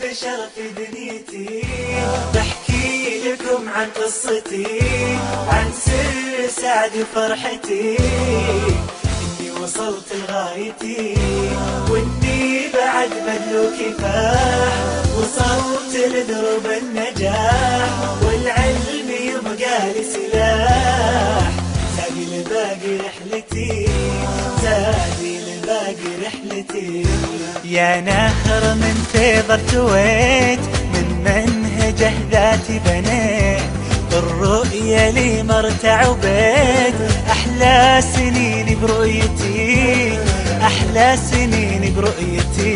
البشر في دنيتي، بحكي لكم عن قصتي، عن سر سعدي وفرحتي، إني وصلت لغايتي وإني بعد بذل كفاح، وصلت لدرب النجاح والعلم يبقى لي سلاح، زادي لباقي رحلتي، زادي لباقي رحلتي. يا نهر من فيض ارتويت، من منهجه ذاتي بنيت، الرؤية لي مرتع وبيت، أحلى سنين برؤيتي، أحلى سنين برؤيتي.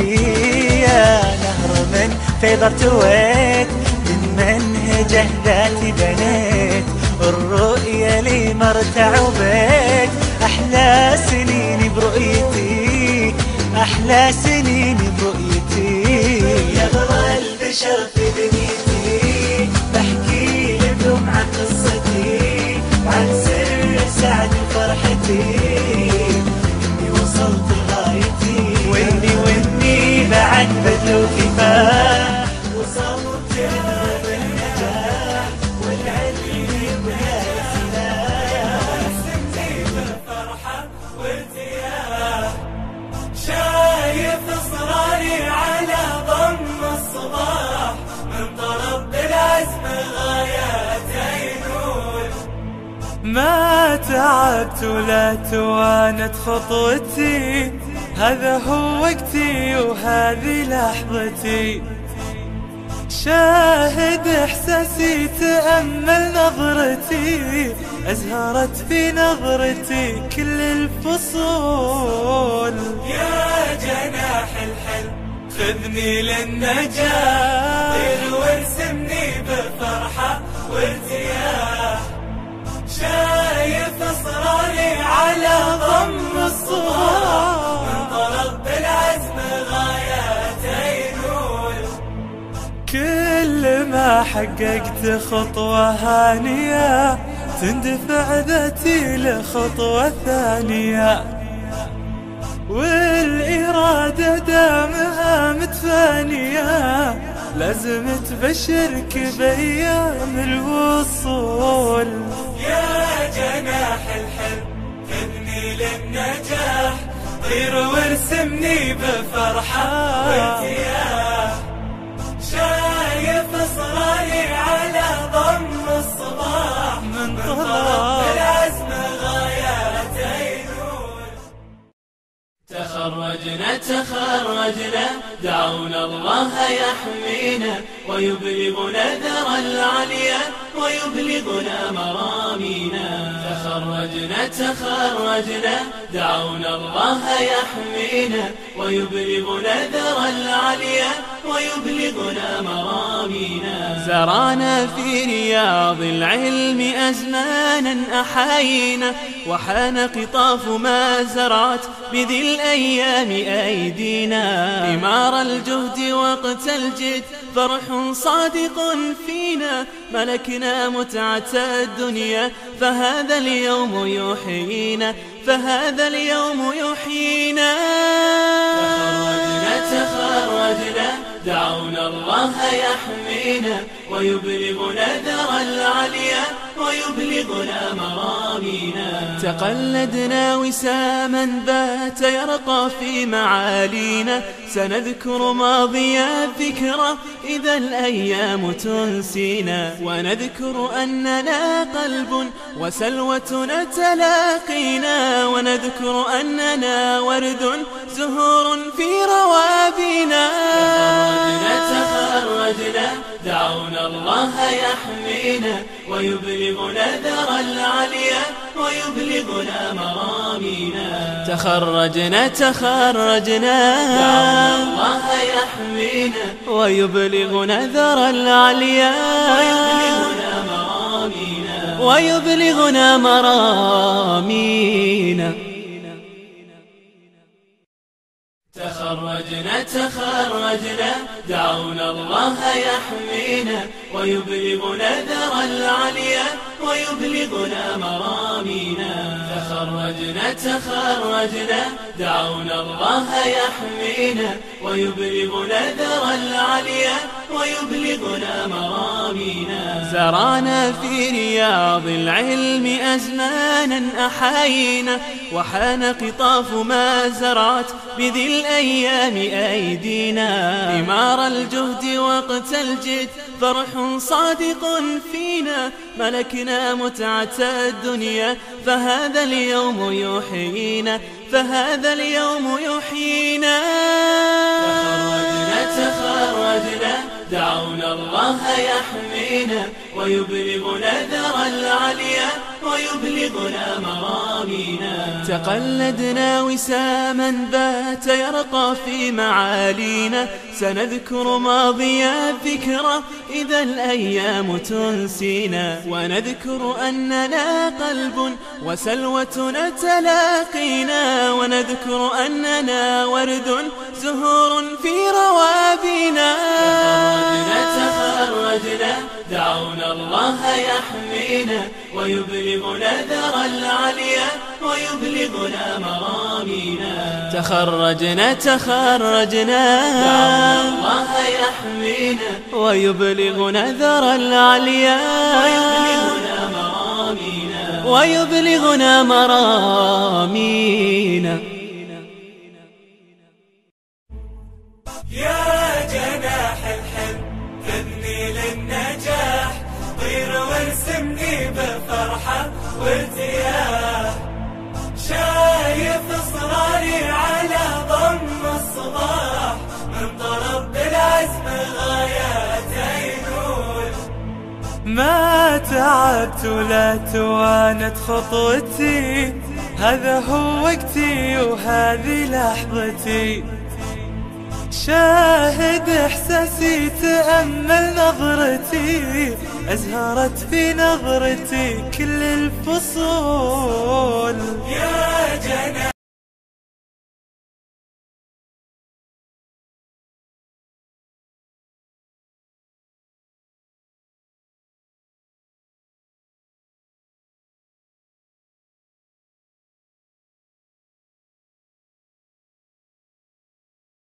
يا نهر من فيض ارتويت، من منهجه ذاتي بنيت، الرؤية لي مرتع وبيت، أحلى سنين برؤيتي، أحلى سنين برؤيتي. يغلى البشر في دنيتي، بحكي لكم عن قصتي، عن سر سعدي وفرحتي، إني وصلت لغايتي وإني بعد بذل كفاح، وصلت لدرب النجاح والعلم يبقى لي سلاح، سمتي بالفرحة وارتياح، شايف إصراري على ضم الصباح، من طلب بالعزم غايات ينول، ما تعبت ولا توانت خطوتي، هذا هو وقتي وهذه لحظتي، شاهد إحساسي تأمل نظرتي، أزهرت في نظرتي كل الفصول. يا جناح الحلم خذني للنجاح، طير وارسمني بفرحة وارتياح، شايف إصراري على ضم الصباح، من طلب بالعزم غايات ينول، كل ما حققت خطوة هانية تندفع ذاتي لخطوة ثانية، والإرادة دامها متفانية، لازم تبشرك بأيام الوصول. يا جناح الحلم خذني للنجاح، طير وارسمني بفرحة وارتياح، شايف إصراري على ضم الصباح، من طلب العزم غايات ينول. تخرجنا دعونا الله يحمينا، ويبلغنا ذرى العليا ويبلغنا مرامينا. تخرجنا دعونا الله يحمينا، ويبلغنا ذرى العليا ويبلغنا مرامينا. زرعنا في رياض العلم أزمانا أحاينا، وحان قطاف ما زرعت بذي الأيام أيدينا، ثمار الجهد وقت الجد فرح صادق فينا، ملكنا متعة الدنيا فهذا اليوم يحيينا، فهذا اليوم يحيينا. تخرجنا دعونا الله يحمينا، ويبلغنا ذرى العليا ويبلغنا مرامينا. تقلدنا وساما بات يرقى في معالينا، سنذكر ماضي الذكرى إذا الأيام تنسينا، ونذكر أننا قلب وسلوة تلاقينا، ونذكر أننا ورد زهور في روابينا. تخرجنا دعونا الله يحمينا، ويبلغنا ذرى العليا ويبلغنا مرامينا. تخرجنا دعونا الله يحمينا، ويبلغنا ذرى العليا ويبلغنا مرامينا، ويبلغنا مرامينا. تخرجنا دعونا الله يحمينا، ويبلغنا ذرى العليا ويبلغنا مرامينا. تخرجنا دعونا الله يحمينا ويبلغنا ذرى العليا ويبلغنا مرامينا. زرعنا في رياض العلم أزمانا أحاينا وحان قطاف ما زرعت بذي الأيام أيدينا. ثمار الجهد وقت الجد فرح صادق فينا ملكنا متعة الدنيا فهذا اليوم يحيينا فهذا اليوم يحيينا. تخرجنا دعونا الله يحمينا ويبلغنا ذرى العليا ويبلغنا مرامينا. تقلدنا وساما بات يرقى في معالينا سنذكر ماضي الذكرى إذا الأيام تنسينا ونذكر أننا قلب وسلوة تلاقينا ونذكر أننا ورد زهور في روابينا. تخرجنا دعونا الله يحمينا ويبلغنا ذرى العليا ويبلغنا مرامينا. تخرجنا دعونا الله يحمينا ويبلغنا ذرى العليا ويبلغنا مرامينا ويبلغنا مرامينا. يا جناح الحلم خذني للنجاح طير وارسمني بفرحة وارتياح شايف إصراري على ضم الصباح من طلب بالعزم غايات ينول ما تعبت ولا توانت خطوتي هذا هو وقتي وهذه لحظتي شاهد إحساسي تأمل نظرتي أزهرت في نظرتي كل الفصول. يا جناح